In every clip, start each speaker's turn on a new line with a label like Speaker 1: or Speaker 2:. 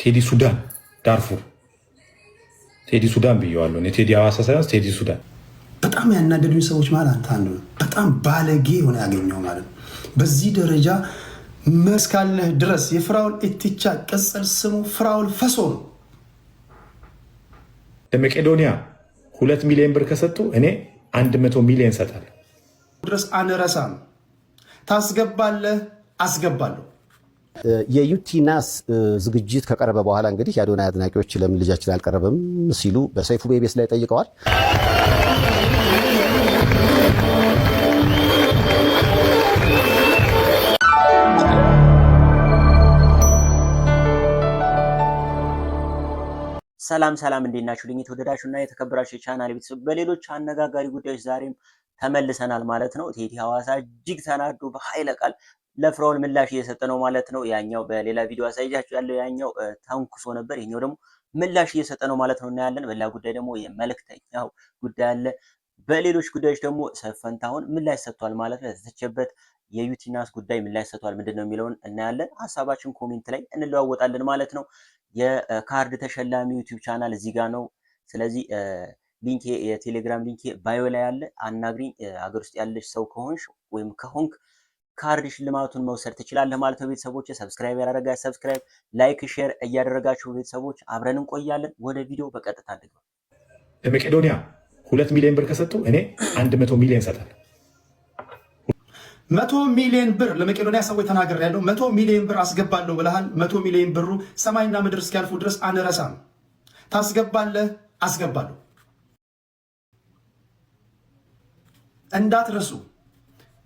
Speaker 1: ቴዲ ሱዳን ዳርፉር ቴዲ ሱዳን ብየዋለሁ። ቴዲ ሐዋሳ ሳይሆን ቴዲ ሱዳን።
Speaker 2: በጣም ያናደዱኝ ሰዎች ማለት አንተ አንዱ ነው። በጣም ባለጌ ሆነ ያገኘው ማለት ነው። በዚህ ደረጃ መስካለህ ድረስ የፍራኦል ኢቲቻ ቅጽል ስሙ ፍራኦል ፈሶ ነው።
Speaker 1: ለመቄዶንያ 2 ሚሊዮን ብር ከሰጡ እኔ 100 ሚሊዮን ሰጣለሁ።
Speaker 2: ድረስ አንረሳም። ታስገባለህ፣ አስገባለሁ።
Speaker 3: የዩቲናስ ዝግጅት ከቀረበ በኋላ እንግዲህ የአዶናይ አድናቂዎች ለምን ልጃችን አልቀረበም ሲሉ በሰይፉ ቤቤስ ላይ ጠይቀዋል።
Speaker 4: ሰላም ሰላም፣ እንዴት ናችሁ? የተወደዳችሁና የተከበራችሁ የቻናል ቤተሰብ በሌሎች አነጋጋሪ ጉዳዮች ዛሬም ተመልሰናል ማለት ነው። ቴዲ ሐዋሳ እጅግ ተናዶ በኃይለ ቃል ለፍራኦል ምላሽ እየሰጠ ነው ማለት ነው። ያኛው በሌላ ቪዲዮ አሳይቻችሁ ያለው ያኛው ተንኩሶ ነበር፣ ይሄኛው ደግሞ ምላሽ እየሰጠ ነው ማለት ነው። እናያለን። በሌላ ጉዳይ ደግሞ የመልእክተኛው ጉዳይ አለ። በሌሎች ጉዳዮች ደግሞ ሰፈንታሁን ምላሽ ሰጥቷል ማለት ነው። የተተቸበት የዩቲናስ ጉዳይ ምላሽ ሰጥቷል። ምንድነው የሚለውን እናያለን። ሀሳባችን ኮሜንት ላይ እንለዋወጣለን ማለት ነው። የካርድ ተሸላሚ ዩቲዩብ ቻናል እዚህ ጋር ነው። ስለዚህ ሊንክ የቴሌግራም ሊንክ ባዮ ላይ አለ። አናግሪኝ። ሀገር ውስጥ ያለሽ ሰው ከሆንሽ ወይም ከሆንክ ካርድ ሽልማቱን መውሰድ ትችላለህ ማለት ነው። ቤተሰቦች ሰብስክራይብ ያደረጋችሁ ሰብስክራይብ፣ ላይክ፣ ሼር እያደረጋችሁ ቤተሰቦች አብረን እንቆያለን። ወደ ቪዲዮ በቀጥታ እንግባ።
Speaker 1: ለመቄዶንያ 2 ሚሊዮን ብር ከሰጡ እኔ 100 ሚሊዮን ሰጣለሁ።
Speaker 2: 100 ሚሊዮን ብር ለመቄዶንያ ሰዎች ተናገር ያለው 100 ሚሊዮን ብር አስገባለሁ ብለሃል። 100 ሚሊዮን ብሩ ሰማይና ምድር እስኪያልፉ ድረስ አንረሳም። ታስገባለህ፣ አስገባለሁ። እንዳትረሱ።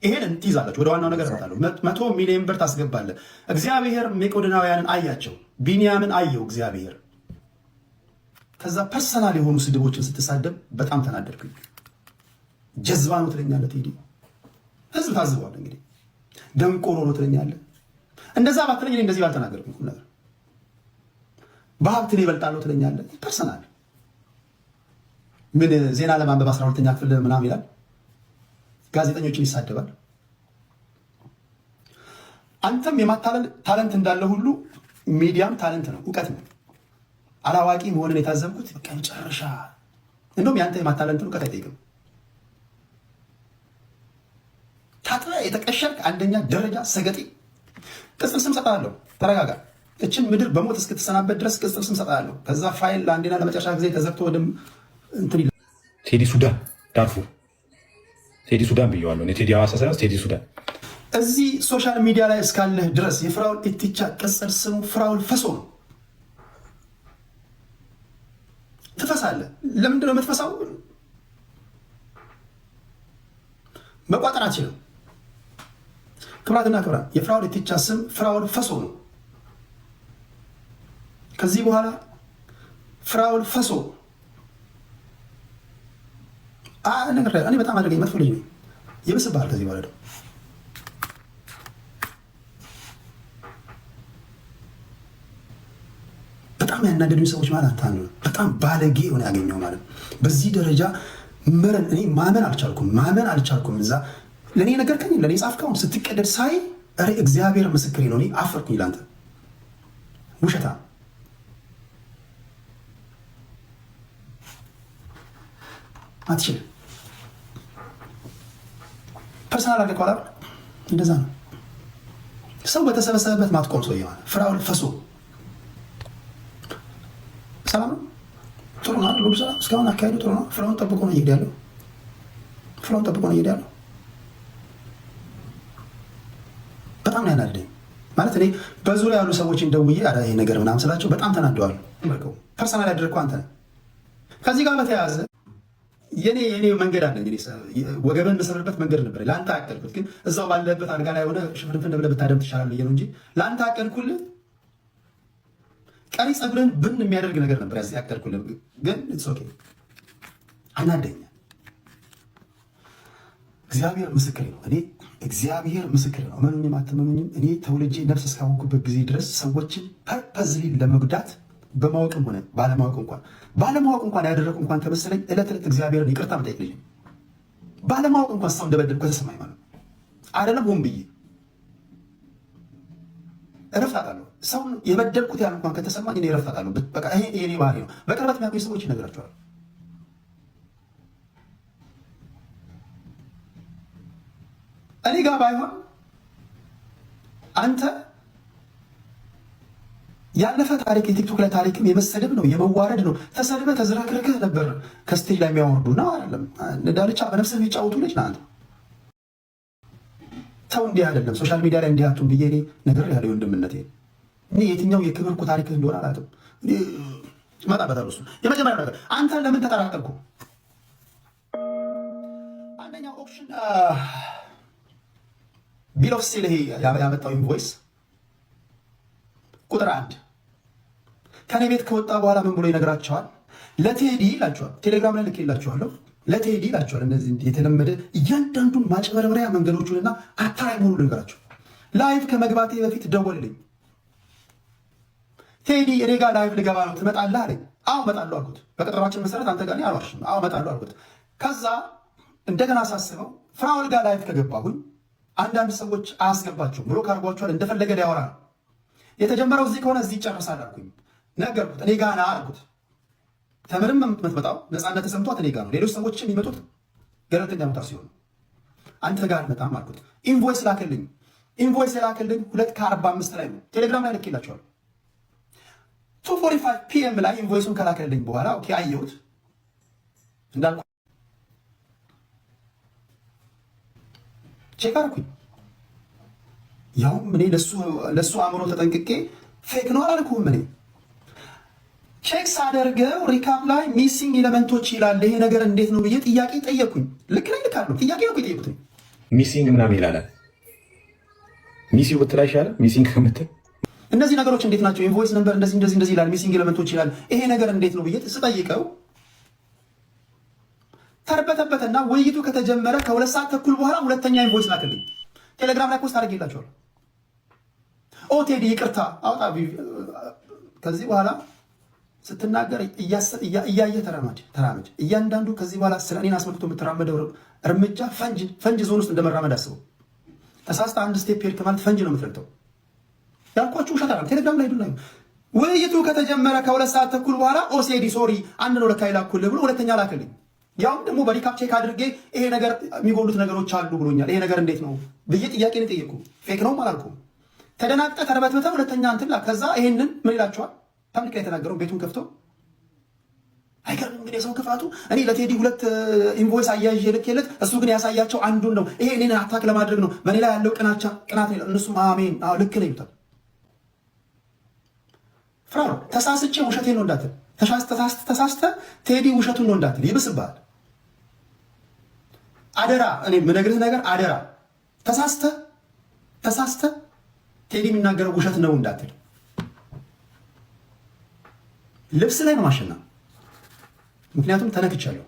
Speaker 2: ይሄን እንትይዛላችሁ። ወደ ዋናው ነገር እመጣለሁ። 100 ሚሊዮን ብር ታስገባለህ። እግዚአብሔር መቄዶናውያንን አያቸው። ቢንያምን አየው እግዚአብሔር። ከዛ ፐርሰናል የሆኑ ስድቦችን ስትሳደብ በጣም ተናደድኩኝ። ጀዝባ ነው ትለኛለህ ቴዲ። ህዝብ ታዝቧል። እንግዲህ ደንቆሮ ነው ትለኛለህ። እንደዛ ባትለኝ እንደዚህ ባልተናገርኩም ነገር በሀብት ነው ይበልጣለሁ ትለኛለህ። ፐርሰናል ምን ዜና ለማንበብ 12ኛ ክፍል ምናምን ይላል። ጋዜጠኞችን ይሳደባል። አንተም የማታለል ታለንት እንዳለ ሁሉ ሚዲያም ታለንት ነው፣ እውቀት ነው። አላዋቂ መሆንን የታዘብኩት በቃ መጨረሻ። እንደውም ያንተ የማታለንትን እውቀት አይጠይቅም። ታጥረ የተቀሸርክ አንደኛ ደረጃ ሰገጤ። ቅጽል ስም ሰጣለሁ። ተረጋጋ። እችን ምድር በሞት እስክትሰናበት ድረስ ቅጽል ስም ሰጣለሁ። ከዛ ፋይል ለአንዴና ለመጨረሻ ጊዜ ተዘግቶ ወደ እንትን ይላል።
Speaker 1: ቴዲ ሱዳን ዳርፉር ቴዲ ሱዳን ብየዋለሁ። ቴዲ ሐዋሳ ሳይሆን ቴዲ ሱዳን።
Speaker 2: እዚህ ሶሻል ሚዲያ ላይ እስካለህ ድረስ የፍራኦል ኢቲቻ ቅጽል ስሙ ፍራኦል ፈሶ ነው። ትፈሳለህ። ለምንድን ነው የምትፈሳው? መቋጠር አትችልም። ክብራትና ክብራት፣ የፍራኦል ኢቲቻ ስም ፍራኦል ፈሶ ነው። ከዚህ በኋላ ፍራኦል ፈሶ ነገር እኔ በጣም አደገኝ መጥፎ ልጅ ነኝ። ይብስብሃል ከዚህ በኋላ ደግሞ በጣም ያናደዱኝ ሰዎች ማለት አንተ አንዱ ነው። በጣም ባለጌ ሆነ ያገኘው ማለት ነው። በዚህ ደረጃ መረን እኔ ማመን አልቻልኩም። እዛ ለእኔ ነገርከኝ፣ ለእኔ ጻፍከውን ስትቀደድ ሳይ ኧረ እግዚአብሔር ምስክሬ ነው። እኔ አፈርኩኝ ላንተ ውሸታ። አትችልም። ፐርሰናል አድርገህ ከኋላ እንደዛ ነው። ሰው በተሰበሰበበት ማትቆም ሰውዬ ማለት ፍራኦል ፈሶ። ሰላም ነው፣ ጥሩ ነው፣ ሁሉ ሰላም። እስካሁን አካሄዱ ጥሩ ነው። ፍራኦልን ጠብቆ ነው እየሄደ ያለው። በጣም ነው ያናደደኝ ማለት እኔ በዙሪያ ያሉ ሰዎችን ደውዬ ይሄ ነገር ምናምን ስላቸው በጣም ተናደዋል። ፐርሰናል ያደረግከው አንተ ነህ። ከዚህ ጋር በተያያዘ የኔ መንገድ አለ። ወገበን የምሰብርበት መንገድ ነበር። ለአንተ አቀልኩት፣ ግን እዛው ባለበት አልጋ ላይ ሆነ ሽፍንፍን ብለህ ብታደም ትሻላለህ ነው እንጂ ለአንተ አቀልኩልህ። ቀሪ ፀጉርን ብን የሚያደርግ ነገር ነበር ያቀልኩልህ፣ ግን ኦኬ አናደኛ። እግዚአብሔር ምስክሬ ነው። እግዚአብሔር ምስክሬ ነው። እመኑኝም አትመኑኝም፣ እኔ ተወልጄ ነፍስ እስካወቅኩበት ጊዜ ድረስ ሰዎችን ፐርፐዝሊ ለመጉዳት በማወቅም ሆነ ባለማወቅ እንኳን ያደረኩ እንኳን ተመሰለኝ ዕለት ዕለት እግዚአብሔርን ይቅርታ መጠየቅ ልጅ ባለማወቅ እንኳን ሰው እንደበደልኩ ከተሰማኝ ማለት አይደለም ሆን ብዬ እረፍት አጣለሁ። ሰውን የበደልኩት ያህል እንኳን ከተሰማኝ እኔ እረፍታለሁ። በቃ ይሄ የኔ ባህሪ ነው። በቅርበት የሚያውቁኝ ሰዎች ይነግራቸዋል። እኔ ጋር ባይሆን አንተ ያለፈ ታሪክ የቲክቶክ ላይ ታሪክም የመሰደብ ነው የመዋረድ ነው። ተሰድበ ተዝረክርከህ ነበር ከስቴጅ ላይ የሚያወርዱ ነው አይደለም። ዳልቻ በነፍስህ የሚጫወቱ ልጅ ናት። ተው እንዲህ አይደለም። ሶሻል ሚዲያ ላይ እንዲህ አቱን ብዬ እኔ ነገር ያለ ወንድምነቴ እኔ የትኛው የክብር እኮ ታሪክህ እንደሆነ አላውቅም። እመጣበታለሁ። እሱ የመጀመሪያው ነገር አንተ ለምን ተጠራጠርኩ? አንደኛው ኦፕሽን ቢል ኦፍ ሴል ያመጣው ኢንቮይስ ቁጥር 1 ከኔ ቤት ከወጣ በኋላ ምን ብሎ ይነግራቸዋል? ለቴዲ ይላቸዋል። ቴሌግራም ላይ ልኬላቸዋለሁ። ለቴዲ ይላቸዋል። እነዚህ የተለመደ እያንዳንዱን ማጭበርበሪያ መንገዶቹንና አታላይ መሆኑ ነገራቸው። ላይቭ ከመግባቴ በፊት ደወልልኝ። ቴዲ እኔ ጋር ላይቭ ልገባ ነው ትመጣለህ አለኝ። አዎ እመጣለሁ አልኩት። በቀጠሯችን መሰረት አንተ ጋር አልዋሽም። አዎ እመጣለሁ አልኩት። ከዛ እንደገና ሳስበው ፍራውል ጋር ላይቭ ከገባሁኝ አንዳንድ ሰዎች አያስገባቸውም ብሎ ካርጓቸዋል። እንደፈለገ ሊያወራ ነው የተጀመረው። እዚህ ከሆነ እዚህ ይጨርሳል አልኩኝ። ነገርኩት። እኔ ጋር ና አልኩት። ተምርም የምትመጣው ነፃነት ተሰምቷት እኔ ጋር ነው። ሌሎች ሰዎች የሚመጡት ገለልተኛ ቦታ ሲሆኑ አንተ ጋር አልመጣም አልኩት። ኢንቮይስ ላክልኝ። ኢንቮይስ የላክልኝ 2:45 ላይ ነው። ቴሌግራም ላይ ልኬላቸዋለሁ። 2:45 PM ላይ ኢንቮይሱን ከላከልኝ በኋላ ኦኬ አየሁት። እንዳልኩ ቼክ አልኩኝ። ያውም እኔ ለሱ አእምሮ ተጠንቅቄ ፌክ ነው አላልኩም። እኔ ቼክ ሳደርገው ሪካፕ ላይ ሚሲንግ ኤሌመንቶች ይላል። ይሄ ነገር እንዴት ነው ብዬ ጥያቄ ጠየቅኩኝ። ልክ ላይ ልካለሁ። ጥያቄ ነው የጠየቁት።
Speaker 1: ሚሲንግ ምናምን ይላል። ሚሲንግ ብትል አይሻልም? ሚሲንግ ከምትል
Speaker 2: እነዚህ ነገሮች እንዴት ናቸው? ኢንቮይስ ነበር እንደዚህ ይላል። ሚሲንግ ኤሌመንቶች ይላል። ይሄ ነገር እንዴት ነው ብዬ ስጠይቀው ተርበተበትና ውይይቱ ከተጀመረ ከ2 ሰዓት ተኩል በኋላ ሁለተኛ ኢንቮይስ ላክልኝ። ቴሌግራም ላይ ፖስት አድርጌላቸዋለሁ። ኦ ቴዲ ይቅርታ አውጣ። ከዚህ በኋላ ስትናገር እያየ ተራመድ። እያንዳንዱ ከዚህ በኋላ ስለ እኔን አስመልክቶ የምትራመደው እርምጃ ፈንጅ ዞን ውስጥ እንደመራመድ አስበው። ተሳስተ አንድ ስቴፕ ሄድክ ማለት ፈንጅ ነው የምትረግጠው። ያልኳችሁ ውሸት አይደለም። ቴሌግራም ላይ ሄዱና ውይይቱ ከተጀመረ ከ2 ሰዓት ተኩል በኋላ ኦሴዲ ሶሪ አንድ ነው ለካ ይላኩልህ ብሎ ሁለተኛ ላክልኝ። ያውም ደግሞ በሪካፕ ቼክ አድርጌ ይሄ ነገር የሚጎሉት ነገሮች አሉ ብሎኛል። ይሄ ነገር እንዴት ነው ብዬ ጥያቄ ነው የጠየቁ። ፌክ ነው አላልኩም። ተደናግጠ ተርበትበተ ሁለተኛ እንትን ላ ከዛ ይሄንን ምን ይላቸዋል? ፐብሊክ ላይ የተናገረው ቤቱን ከፍቶ አይገርም። እንግዲህ የሰው ክፋቱ እኔ ለቴዲ 2 ኢንቮይስ አያይዤ ልኬለት እሱ ግን ያሳያቸው አንዱን ነው። ይሄ እኔን አታክ ለማድረግ ነው። በኔ ላይ ያለው ቅናት ነው። እነሱም አሜን አዎ ልክ ነው ይሉታል። ፍራው ተሳስቼ ውሸቴን ነው እንዳትል፣ ተሳስተ ቴዲ ውሸቱን ነው እንዳትል፣ ይብስብሃል። አደራ እኔ የምነግርህ ነገር አደራ፣ ተሳስተ ቴዲ የሚናገረው ውሸት ነው እንዳትል። ልብስ ላይ ነው ማሸና። ምክንያቱም ተነክቻለሁ።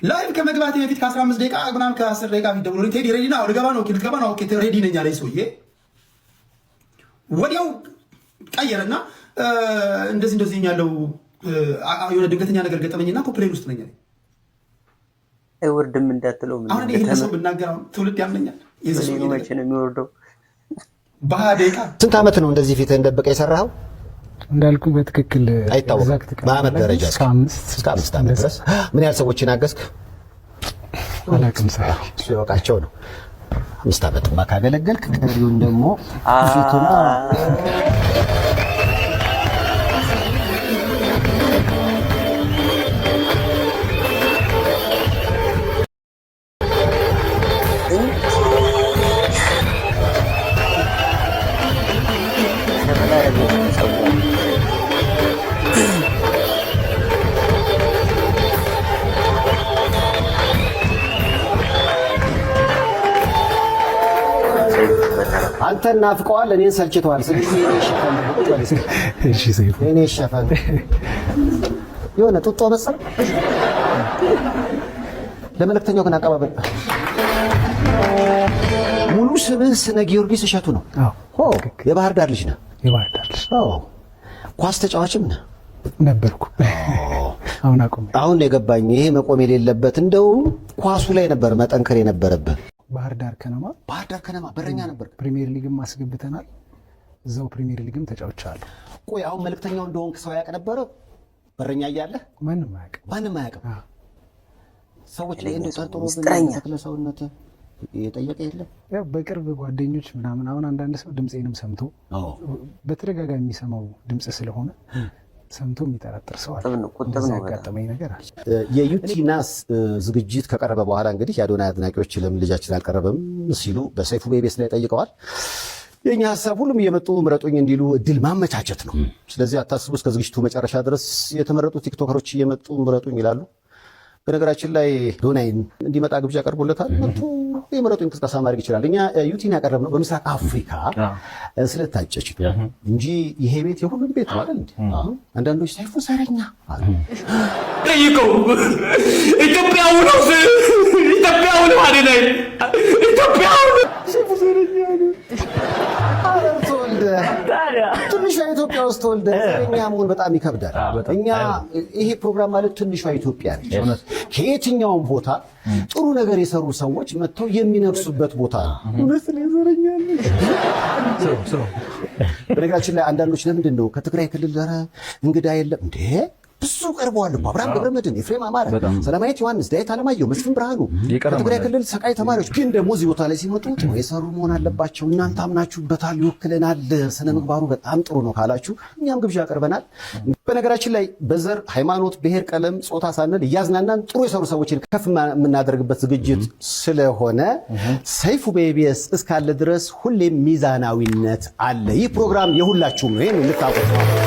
Speaker 2: ላይቭ ከመግባቴ በፊት ከ15 ደቂቃ ምናምን ከ10 ደቂቃ ፊት ደውሎልኝ ቴዲ ሬዲ ነው ልገባ ነው ልትገባ ነው ኦኬ ሬዲ ነኝ አለኝ ሰውዬ። ወዲያው ቀየረና እንደዚህ ያለው የሆነ ድንገተኛ ነገር ገጠመኝና ኮፕሌን ውስጥ ነኝ።
Speaker 4: አይወርድም እንዳትለው ምን
Speaker 2: አሁን ይሄን ሰው ብናገር አሁን ትውልድ ያመኛል።
Speaker 4: የዚህ ነው መቼ ነው የሚወርደው?
Speaker 2: በ20 ደቂቃ
Speaker 3: ስንት ዓመት ነው እንደዚህ ፊት እንደበቀ የሰራኸው?
Speaker 5: እንዳልኩ በትክክል
Speaker 3: አይታወቅም። በዓመት ደረጃ እስከ 5 ዓመት ድረስ ምን ያህል ሰዎችን አገዝክ?
Speaker 5: አላውቅም።
Speaker 3: እሱ ያወቃቸው ነው። 5 ዓመትማ ካገለገልክ ቀሪውን ደግሞ ፊቱና አንተን ናፍቀዋል፣ እኔን ሰልችተዋል። ስለዚህ እኔ ሸፈን የሆነ ጡጦ መሰል ለመልእክተኛው ግን አቀባበል ሙሉ ስምህ ስነ ጊዮርጊስ እሸቱ ነው። የባህር ዳር ልጅ ነህ?
Speaker 5: የባህር ዳር ልጅ።
Speaker 3: ኳስ ተጫዋችም ነህ?
Speaker 5: ነበርኩ። አሁን አቆም።
Speaker 3: አሁን የገባኝ ይሄ መቆም የሌለበት እንደውም ኳሱ ላይ ነበር መጠንከር የነበረብህ።
Speaker 5: ባህር ዳር ከነማ
Speaker 3: በረኛ ነበር።
Speaker 5: ፕሪሚየር ሊግም አስገብተናል። እዛው ፕሪሚየር ሊግም ተጫውቻለሁ።
Speaker 3: ቆይ አሁን መልእክተኛው እንደሆንክ ሰው ያውቅ ነበረ? በረኛ እያለ
Speaker 5: ማንም አያውቅም።
Speaker 3: ሰዎች ላይ እንደ ጠርጥሮ ተክለሰውነት የጠየቀ የለም።
Speaker 5: ያው በቅርብ ጓደኞች ምናምን አሁን አንዳንድ ሰው ድምፄንም ሰምቶ በተደጋጋሚ የሚሰማው ድምፅ ስለሆነ ሰምቶ የሚጠራጠር ሰው አለ። ያጋጠመኝ ነገር አለ።
Speaker 3: የዩቲናስ ዝግጅት ከቀረበ በኋላ እንግዲህ የአዶናይ አድናቂዎች ለምን ልጃችን አልቀረበም ሲሉ በሰይፉ ቤቤስ ላይ ጠይቀዋል። የኛ ሀሳብ ሁሉም እየመጡ ምረጡኝ እንዲሉ እድል ማመቻቸት ነው። ስለዚህ አታስቡ፣ እስከ ዝግጅቱ መጨረሻ ድረስ የተመረጡ ቲክቶከሮች እየመጡ ምረጡኝ ይላሉ። በነገራችን ላይ አዶናይን እንዲመጣ ግብዣ ቀርቦለታል። መጡ የምረጡኝ እንቅስቃሴ ማድረግ ይችላል። እኛ ዩቲን ያቀረብነው በምስራቅ አፍሪካ ስለታጨች እንጂ ይሄ ቤት የሁሉም ቤት ነው አይደል? አንዳንዶች ሰይፉ ዘረኛ አሉ።
Speaker 6: ጠይቀው ኢትዮጵያው ነው አዶናይ ኢትዮጵያው
Speaker 3: ሰይፉ ዘረኛ ነው። ትንሿ ኢትዮጵያ ውስጥ ተወልደ ዘረኛ መሆን በጣም ይከብዳል። እኛ ይሄ ፕሮግራም ማለት ትንሿ ኢትዮጵያ ነች። ከየትኛውም ቦታ ጥሩ ነገር የሰሩ ሰዎች መጥተው የሚነግሱበት ቦታ ነው። እውነት ነው። ዘረኛ ነች። በነገራችን ላይ አንዳንዶች ለምንድን ነው ከትግራይ ክልል እንግዳ የለም እንዴ? ብዙ ቀርበዋል እኮ አብርሃም ገብረመድህን፣ ኤፍሬም አማረ፣ ሰላማዊት ዮሐንስ፣ ዳዊት አለማየሁ፣ መስፍን ብርሃኑ ከትግራይ ክልል ሰቃይ ተማሪዎች። ግን ደግሞ እዚህ ቦታ ላይ ሲመጡ ጥሩ የሰሩ መሆን አለባቸው። እናንተ አምናችሁበታል፣ ይወክለናል፣ ስነ ምግባሩ በጣም ጥሩ ነው ካላችሁ እኛም ግብዣ ቀርበናል። በነገራችን ላይ በዘር ሃይማኖት፣ ብሔር፣ ቀለም፣ ጾታ ሳንል እያዝናናን ጥሩ የሰሩ ሰዎችን ከፍ የምናደርግበት ዝግጅት ስለሆነ ሰይፉ በኢቢኤስ እስካለ ድረስ ሁሌም ሚዛናዊነት አለ። ይህ ፕሮግራም የሁላችሁም ነው። ይሄን ልታውቁት ነው።